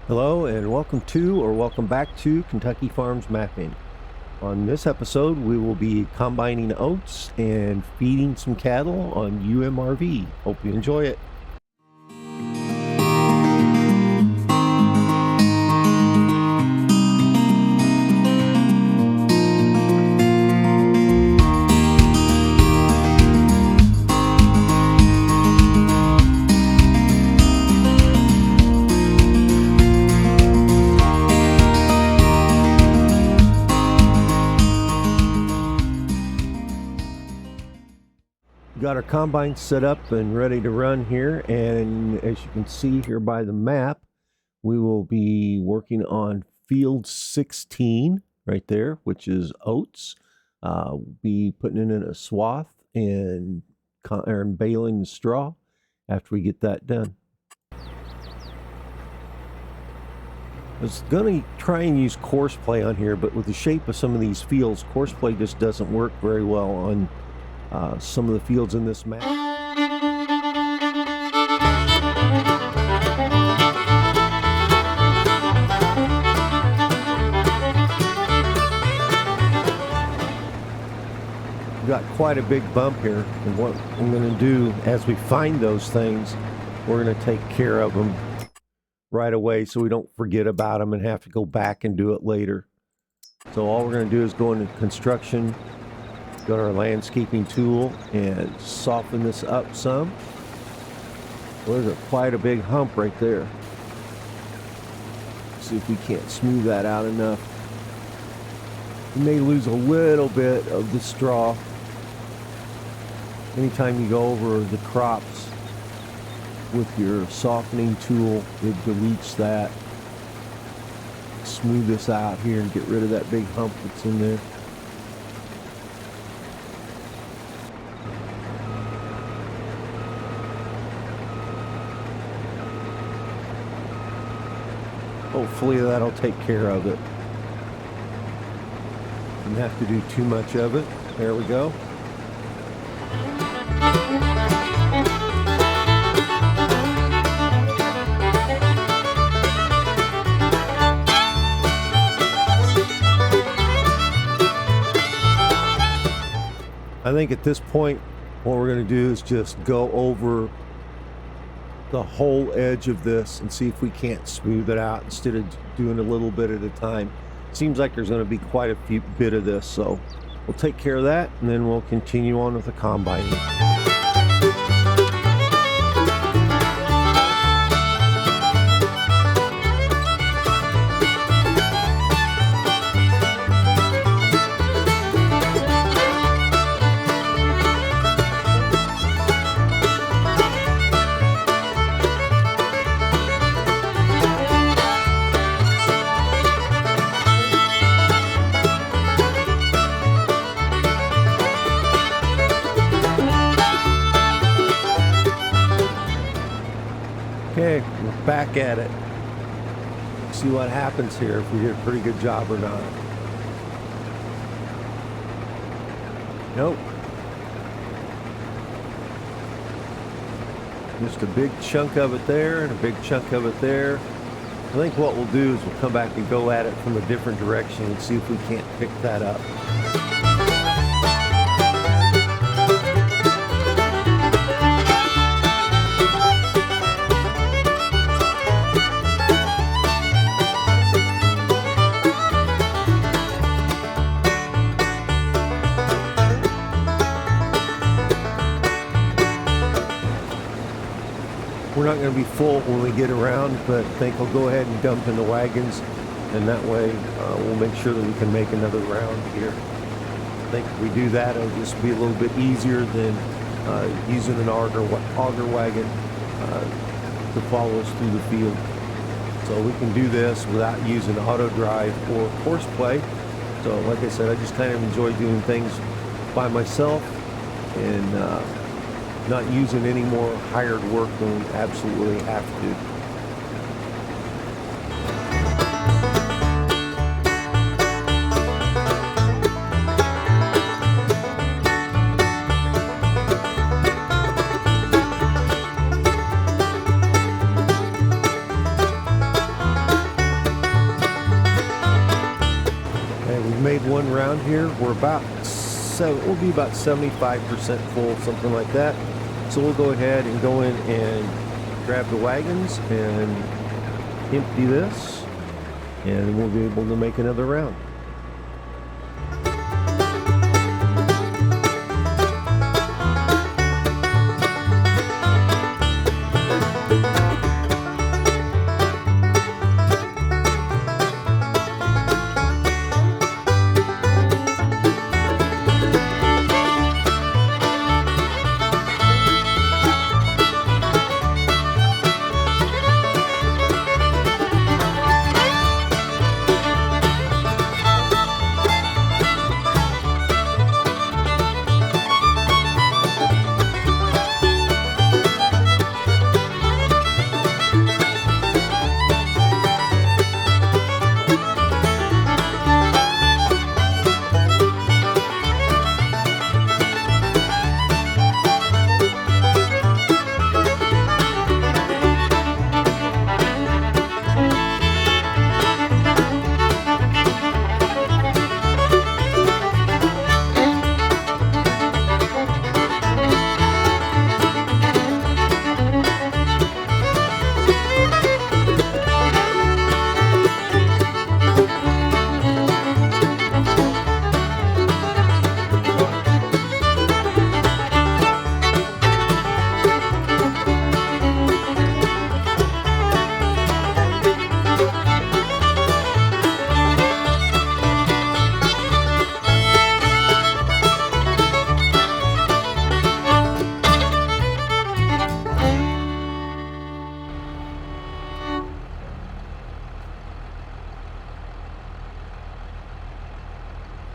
Hello and welcome back to Kentucky Farms Mapping. On this episode we will be combining oats and feeding some cattle on UMRV. Hope you enjoy it. Got our combine set up and ready to run here, and as you can see here by the map, we will be working on field 16 right there, which is oats. We'll be putting it in a swath and baling the straw after we get that done. I was going to try and use course play on here, but with the shape of some of these fields, course play just doesn't work very well on some of the fields in this map. We've got quite a big bump here, and what I'm going to do as we find those things, we're going to take care of them right away so we don't forget about them and have to go back and do it later. So all we're going to do is go into construction, got our landscaping tool, and soften this up some. Well, there's quite a big hump right there. See if we can't smooth that out enough. You may lose a little bit of the straw anytime you go over the crops with your softening tool. It deletes that. Smooth this out here and get rid of that big hump that's in there. Hopefully that'll take care of it. Didn't have to do too much of it. There we go. I think at this point what we're going to do is just go over the whole edge of this and see if we can't smooth it out instead of doing a little bit at a time. Seems like there's going to be quite a bit of this, so we'll take care of that and then we'll continue on with the combining. Okay, we're back at it. See what happens here, if we did a pretty good job or not. Nope. Just a big chunk of it there and a big chunk of it there. I think what we'll do is we'll come back and go at it from a different direction and see if we can't pick that up. We're not going to be full when we get around, but I think we'll go ahead and dump in the wagons, and that way we'll make sure that we can make another round here. I think if we do that, it'll just be a little bit easier than using an auger wagon to follow us through the field. So we can do this without using auto drive or course play. So like I said, I just kind of enjoy doing things by myself and not using any more hired work than we absolutely have to. made one round here. We're we'll be about 75% full, something like that. So we'll go ahead and go in and grab the wagons and empty this, and we'll be able to make another round.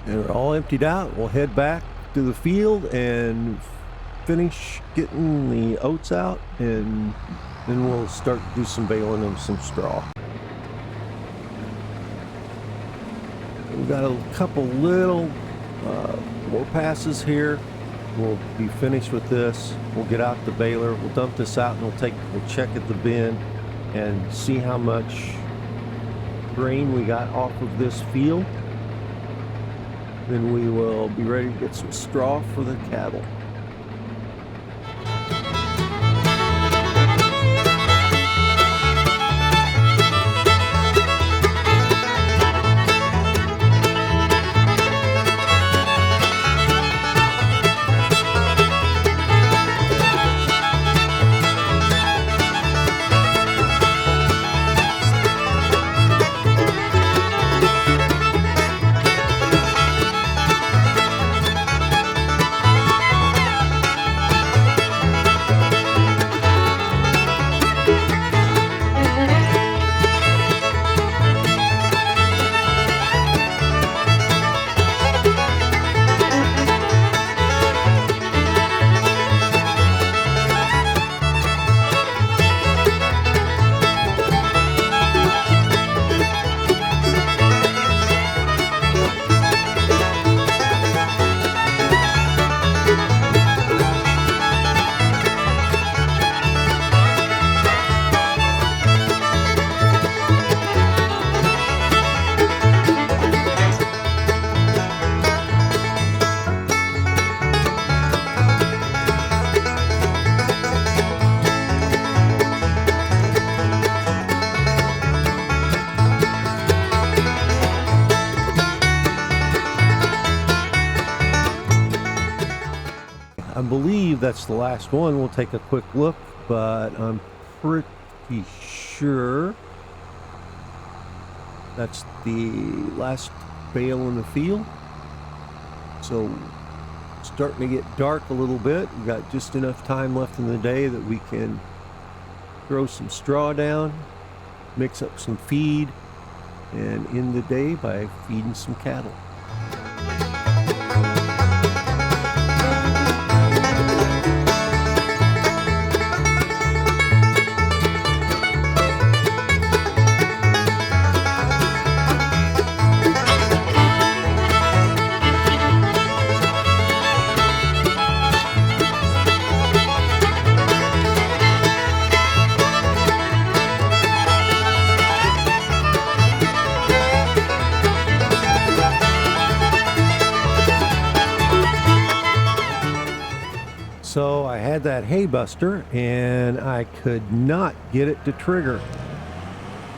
And we're all emptied out. We'll head back to the field and finish getting the oats out, and then we'll start to do some baling of some straw. We've got a couple little more passes here. We'll be finished with this. We'll get out the baler. We'll dump this out, and we'll check at the bin and see how much grain we got off of this field. Then we will be ready to get some straw for the cattle. I believe that's the last one. We'll take a quick look, but I'm pretty sure that's the last bale in the field. So it's starting to get dark a little bit. We've got just enough time left in the day that we can throw some straw down, mix up some feed, and end the day by feeding some cattle. tried that hay buster and I could not get it to trigger.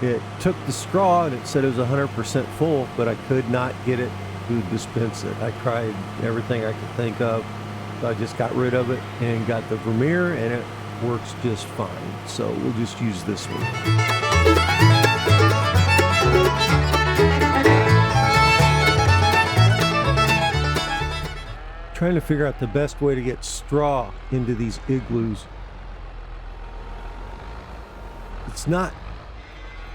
It took the straw and it said it was 100% full, but I could not get it to dispense it. I tried everything I could think of, so I just got rid of it and got the Vermeer, and it works just fine. So we'll just use this one. Trying to figure out the best way to get straw into these igloos. It's not,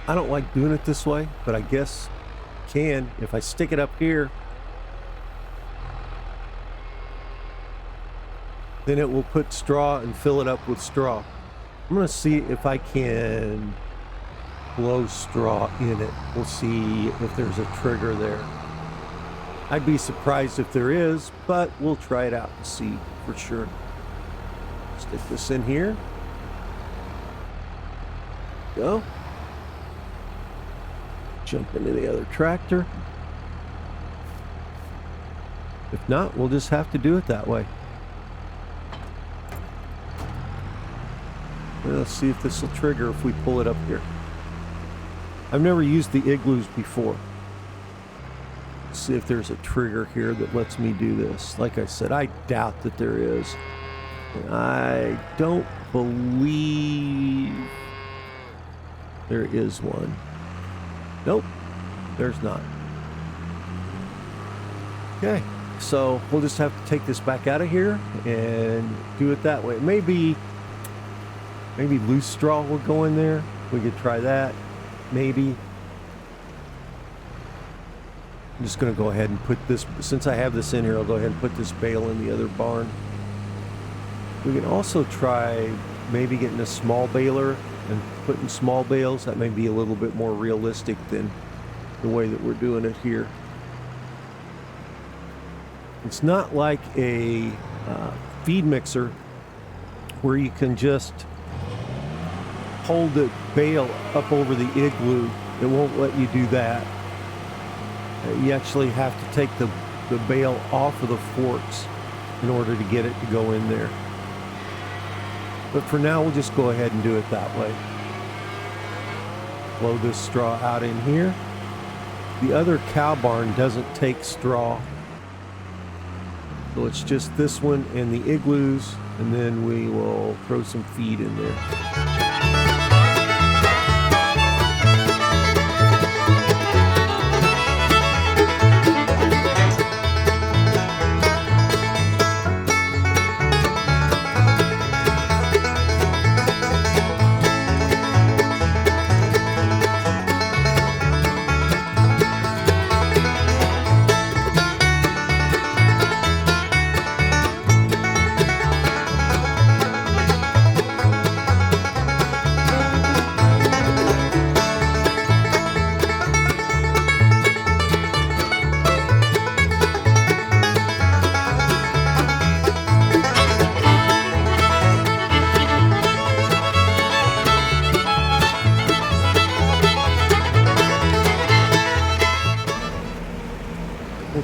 I don't like doing it this way, but I guess can. If I stick it up here, then it will put straw and fill it up with straw. I'm gonna see if I can blow straw in it. We'll see if there's a trigger there. I'd be surprised if there is, but we'll try it out and see for sure. Stick this in here. Go. Jump into the other tractor. If not, we'll just have to do it that way. Let's see if this will trigger if we pull it up here. I've never used the igloos before. Let's see if there's a trigger here that lets me do this. Like I said, I doubt that there is. I don't believe there is one. Nope, there's not. Okay, so we'll just have to take this back out of here and do it that way. Maybe loose straw will go in there. We could try that, maybe. I'm just going to go ahead and put this, since I have this in here, I'll go ahead and put this bale in the other barn. We can also try maybe getting a small baler and putting small bales. That may be a little bit more realistic than the way that we're doing it here. It's not like a feed mixer where you can just hold the bale up over the igloo. It won't let you do that. You actually have to take the bale off of the forks in order to get it to go in there. But for now, we'll just go ahead and do it that way. Blow this straw out in here. The other cow barn doesn't take straw. So it's just this one and the igloos, and then we will throw some feed in there.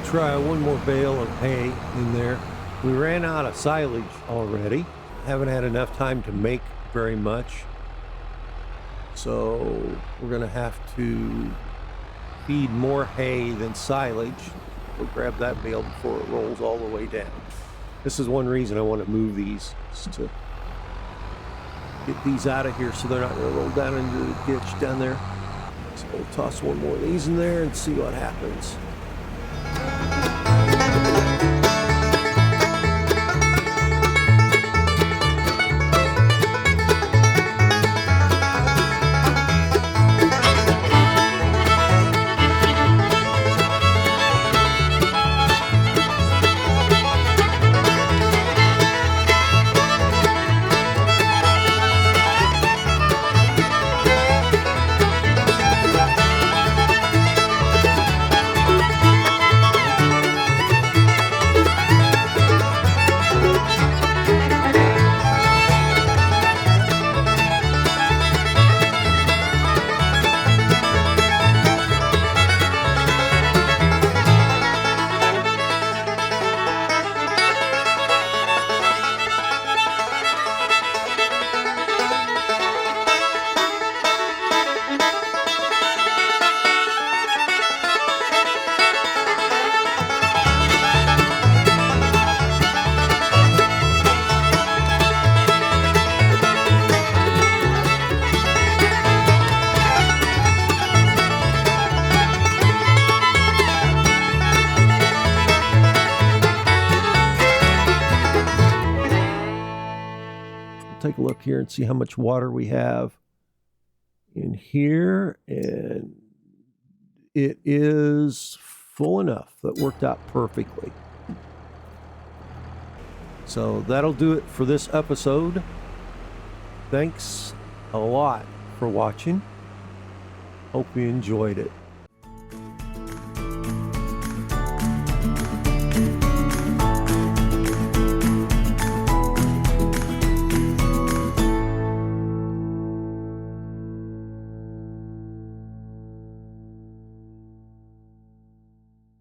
Try one more bale of hay in there. We ran out of silage already. Haven't had enough time to make very much. So we're gonna have to feed more hay than silage. We'll grab that bale before it rolls all the way down. This is one reason I want to move these, is to get these out of here so they're not gonna roll down into the ditch down there. So we'll toss one more of these in there and see what happens. here and see how much water we have in here, and it is full enough. That worked out perfectly. So that'll do it for this episode. Thanks a lot for watching. Hope you enjoyed it.